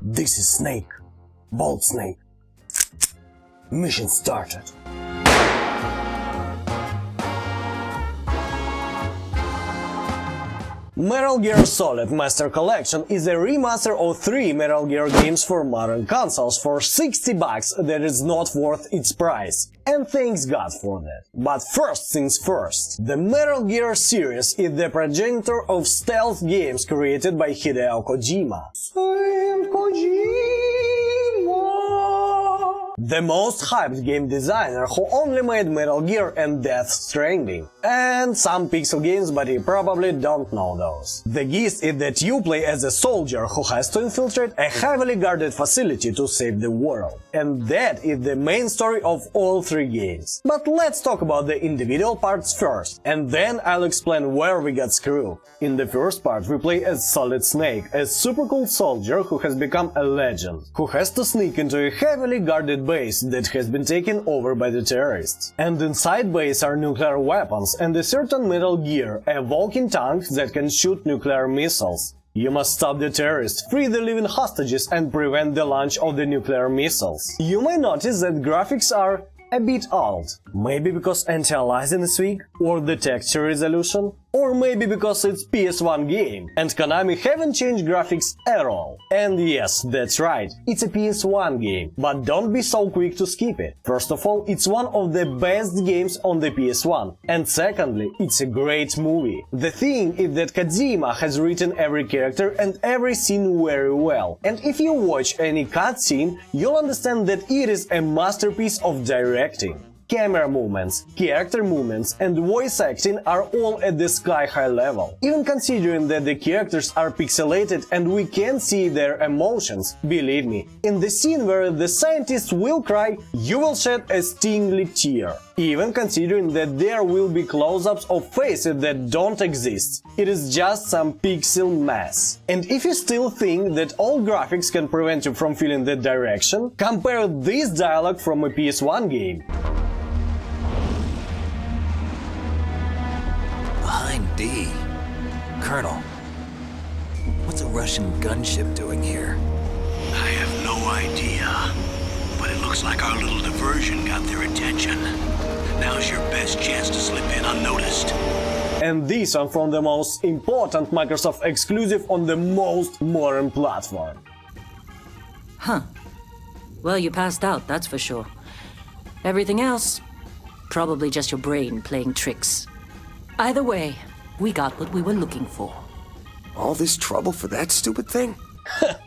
This is Snake. Bold Snake. Mission started. Metal Gear Solid Master Collection is a remaster of 3 Metal Gear games for modern consoles for $60 that is not worth its price. And thanks God for that. But first things first, the Metal Gear series is the progenitor of stealth games created by Hideo Kojima. The most hyped game designer who only made Metal Gear and Death Stranding. And some pixel games, but you probably don't know those. The gist is that you play as a soldier who has to infiltrate a heavily guarded facility to save the world. And that is the main story of all 3 games. But let's talk about the individual parts first, and then I'll explain where we got screwed. In the first part we play as Solid Snake, a super cool soldier who has become a legend, who has to sneak into a heavily guarded base that has been taken over by the terrorists. And inside base are nuclear weapons and a certain Metal Gear, a walking tank that can shoot nuclear missiles. You must stop the terrorists, free the living hostages and prevent the launch of the nuclear missiles. You may notice that graphics are a bit old. Maybe because anti-aliasing is weak, or the texture resolution, or maybe because it's PS1 game, and Konami haven't changed graphics at all. And yes, that's right, it's a PS1 game, but don't be so quick to skip it. First of all, it's one of the best games on the PS1, and secondly, it's a great movie. The thing is that Kojima has written every character and every scene very well, and if you watch any cutscene, you'll understand that it is a masterpiece of directing. Camera movements, character movements and voice acting are all at the sky-high level. Even considering that the characters are pixelated and we can't see their emotions, believe me, in the scene where the scientist will cry, you will shed a stinging tear. Even considering that there will be close-ups of faces that don't exist. It is just some pixel mess. And if you still think that all graphics can prevent you from feeling that direction, compare this dialogue from a PS1 game. Behind D. Colonel, what's a Russian gunship doing here? I have no idea, but it looks like our little diversion got their attention. Now's your best chance to slip in unnoticed. And these are from the most important Microsoft exclusive on the most modern platform. Huh. Well, you passed out, that's for sure. Everything else, probably just your brain playing tricks. Either way, we got what we were looking for. All this trouble for that stupid thing?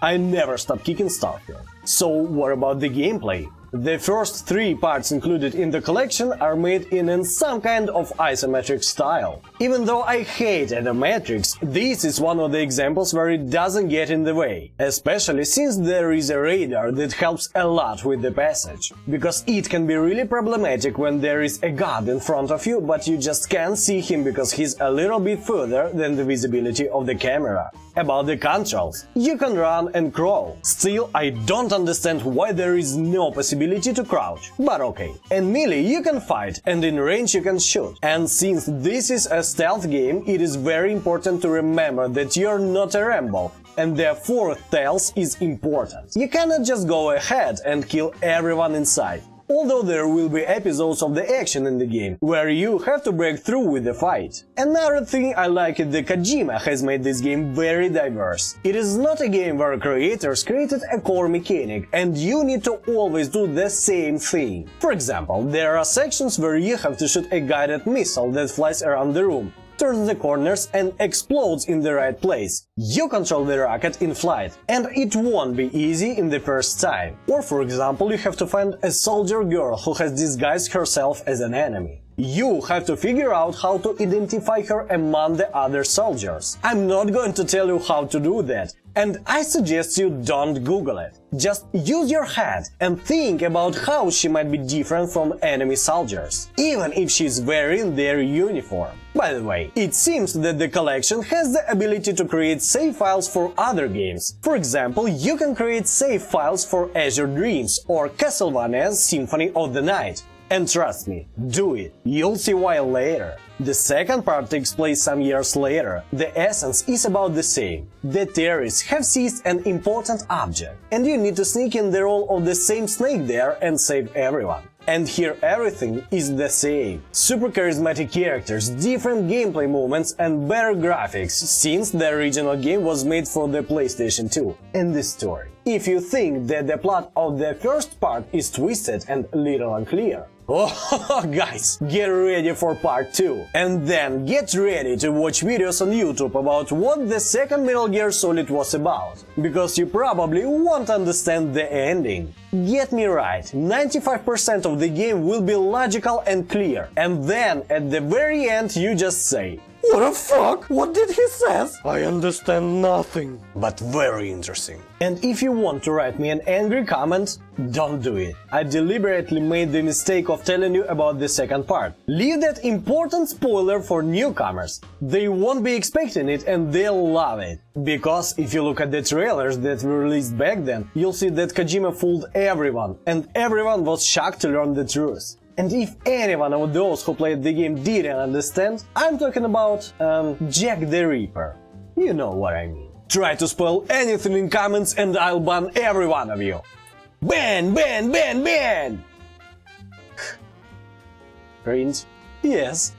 I never stop kicking stuff here. So what about the gameplay? The first 3 parts included in the collection are made in some kind of isometric style. Even though I hate isometrics, this is one of the examples where it doesn't get in the way. Especially since there is a radar that helps a lot with the passage. Because it can be really problematic when there is a guard in front of you, but you just can't see him because he's a little bit further than the visibility of the camera. About the controls, you can run and crawl. Still, I don't understand why there is no possibility to crouch, but okay. In melee you can fight, and in range you can shoot. And since this is a stealth game, it is very important to remember that you're not a Rambo, and therefore stealth is important. You cannot just go ahead and kill everyone inside. Although there will be episodes of the action in the game, where you have to break through with the fight. Another thing I like is that Kojima has made this game very diverse. It is not a game where creators created a core mechanic, and you need to always do the same thing. For example, there are sections where you have to shoot a guided missile that flies around the room, turns the corners and explodes in the right place. You control the rocket in flight, and it won't be easy in the first time. Or for example, you have to find a soldier girl who has disguised herself as an enemy. You have to figure out how to identify her among the other soldiers. I'm not going to tell you how to do that, and I suggest you don't Google it. Just use your head and think about how she might be different from enemy soldiers, even if she's wearing their uniform. By the way, it seems that the collection has the ability to create save files for other games. For example, you can create save files for Azure Dreams or Castlevania's Symphony of the Night. And trust me, do it. You'll see why later. The second part takes place some years later. The essence is about the same. The terrorists have seized an important object, and you need to sneak in the role of the same snake there and save everyone. And here everything is the same. Super charismatic characters, different gameplay movements and better graphics, since the original game was made for the PlayStation 2. And the story. If you think that the plot of the first part is twisted and little unclear, oh, guys, get ready for part 2. And then get ready to watch videos on YouTube about what the second Metal Gear Solid was about, because you probably won't understand the ending. Get me right, 95% of the game will be logical and clear, and then at the very end you just say, "What the fuck? What did he say? I understand nothing." But very interesting. And if you want to write me an angry comment, don't do it. I deliberately made the mistake of telling you about the second part. Leave that important spoiler for newcomers. They won't be expecting it and they'll love it. Because if you look at the trailers that were released back then, you'll see that Kojima fooled everyone, and everyone was shocked to learn the truth. And if anyone of those who played the game didn't understand, I'm talking about, Jack the Ripper. You know what I mean. Try to spoil anything in comments and I'll ban every one of you. Ban, ban, ban, ban! Cringe? Yes.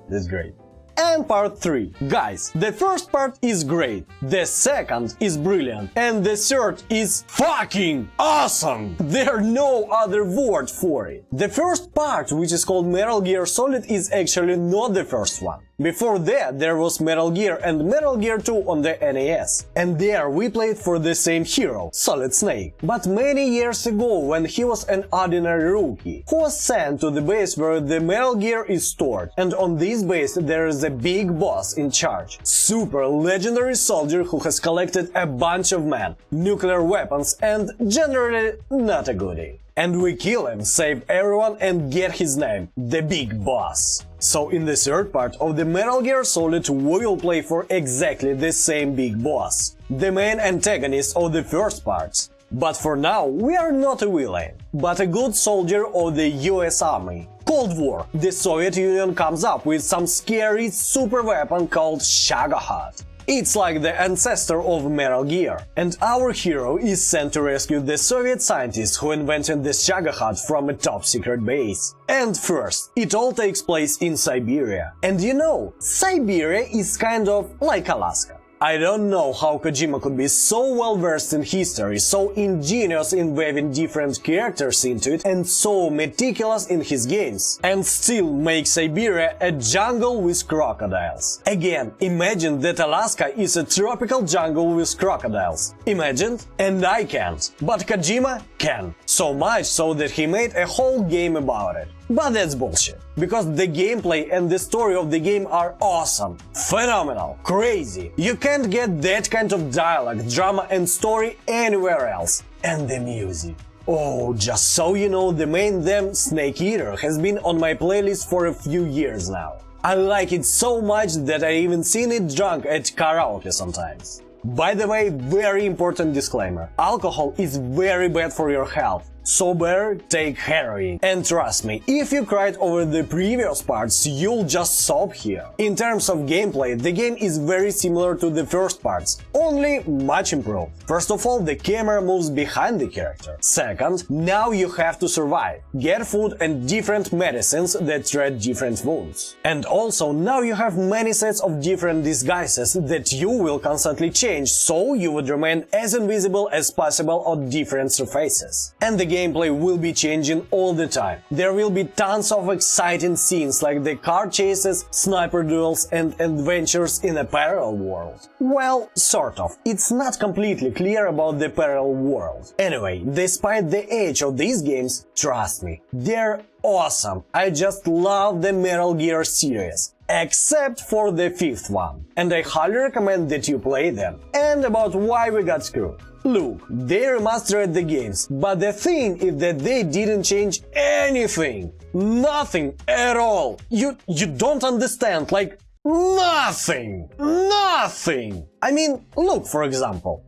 That's great. And part 3. Guys, the first part is great, the second is brilliant, and the third is fucking awesome! There's no other word for it. The first part, which is called Metal Gear Solid, is actually not the first one. Before that, there was Metal Gear and Metal Gear 2 on the NES. And there we played for the same hero, Solid Snake. But many years ago, when he was an ordinary rookie, who was sent to the base where the Metal Gear is stored. And on this base there is a big boss in charge. Super legendary soldier who has collected a bunch of men, nuclear weapons and generally not a goodie. And we kill him, save everyone and get his name, the Big Boss. So in the third part of the Metal Gear Solid we will play for exactly the same Big Boss, the main antagonist of the first parts. But for now we are not a villain, but a good soldier of the US Army. Cold War, the Soviet Union comes up with some scary super weapon called Shagohod. It's like the ancestor of Metal Gear, and our hero is sent to rescue the Soviet scientists who invented the Shagohod from a top-secret base. And first, it all takes place in Siberia. And you know, Siberia is kind of like Alaska. I don't know how Kojima could be so well versed in history, so ingenious in weaving different characters into it, and so meticulous in his games, and still make Siberia a jungle with crocodiles. Again, imagine that Alaska is a tropical jungle with crocodiles. Imagine? And I can't. But Kojima can. So much so that he made a whole game about it. But that's bullshit, because the gameplay and the story of the game are awesome, phenomenal, crazy. You can't get that kind of dialogue, drama and story anywhere else. And the music. Oh, just so you know, the main theme, Snake Eater, has been on my playlist for a few years now. I like it so much that I even seen it drunk at karaoke sometimes. By the way, very important disclaimer, alcohol is very bad for your health. So better take heroin. And trust me, if you cried over the previous parts, you'll just sob here. In terms of gameplay, the game is very similar to the first parts, only much improved. First of all, the camera moves behind the character. Second, now you have to survive, get food and different medicines that treat different wounds. And also, now you have many sets of different disguises that you will constantly change, so you would remain as invisible as possible on different surfaces. And the gameplay will be changing all the time. There will be tons of exciting scenes like the car chases, sniper duels and adventures in a parallel world. Well, sort of. It's not completely clear about the parallel world. Anyway, despite the age of these games, trust me, they're awesome. I just love the Metal Gear series. Except for the fifth one. And I highly recommend that you play them. And about why we got screwed. Look, they remastered the games, but the thing is that they didn't change anything. Nothing at all. You don't understand, like, nothing. Nothing. I mean, look, for example.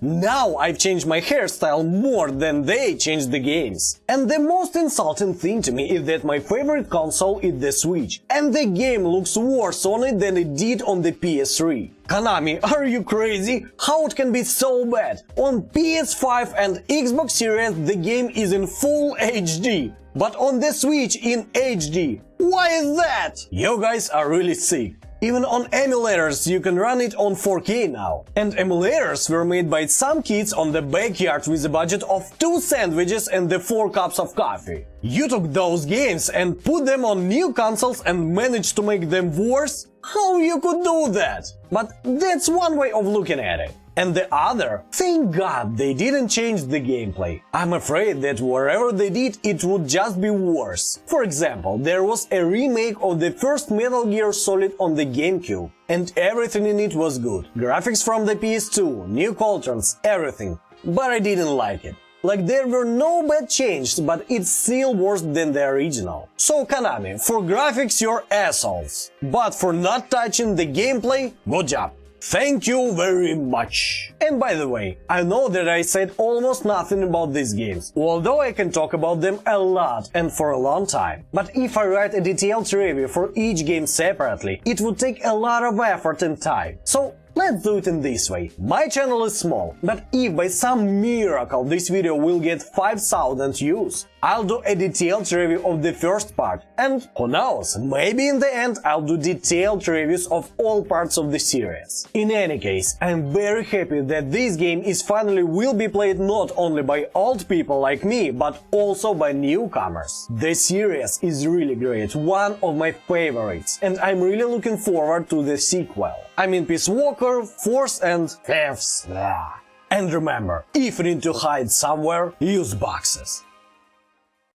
Now I've changed my hairstyle more than they changed the games. And the most insulting thing to me is that my favorite console is the Switch, and the game looks worse on it than it did on the PS3. Konami, are you crazy? How it can be so bad? On PS5 and Xbox Series the game is in full HD, but on the Switch in HD. Why is that? You guys are really sick. Even on emulators you can run it on 4K now. And emulators were made by some kids on the backyard with a budget of 2 sandwiches and the 4 cups of coffee. You took those games and put them on new consoles and managed to make them worse? How you could do that? But that's one way of looking at it. And the other, thank God they didn't change the gameplay. I'm afraid that wherever they did, it would just be worse. For example, there was a remake of the first Metal Gear Solid on the GameCube, and everything in it was good. Graphics from the PS2, new controls, everything. But I didn't like it. Like, there were no bad changes, but it's still worse than the original. So Konami, for graphics you're assholes. But for not touching the gameplay, good job. Thank you very much. And by the way, I know that I said almost nothing about these games, although I can talk about them a lot and for a long time. But if I write a detailed review for each game separately, it would take a lot of effort and time. So let's do it in this way. My channel is small, but if by some miracle this video will get 5,000 views, I'll do a detailed review of the first part, and who knows, maybe in the end I'll do detailed reviews of all parts of the series. In any case, I'm very happy that this game is finally will be played not only by old people like me, but also by newcomers. The series is really great, one of my favorites, and I'm really looking forward to the sequel. I mean Peace Walker, Force and Fifths. And remember, if you need to hide somewhere, use boxes.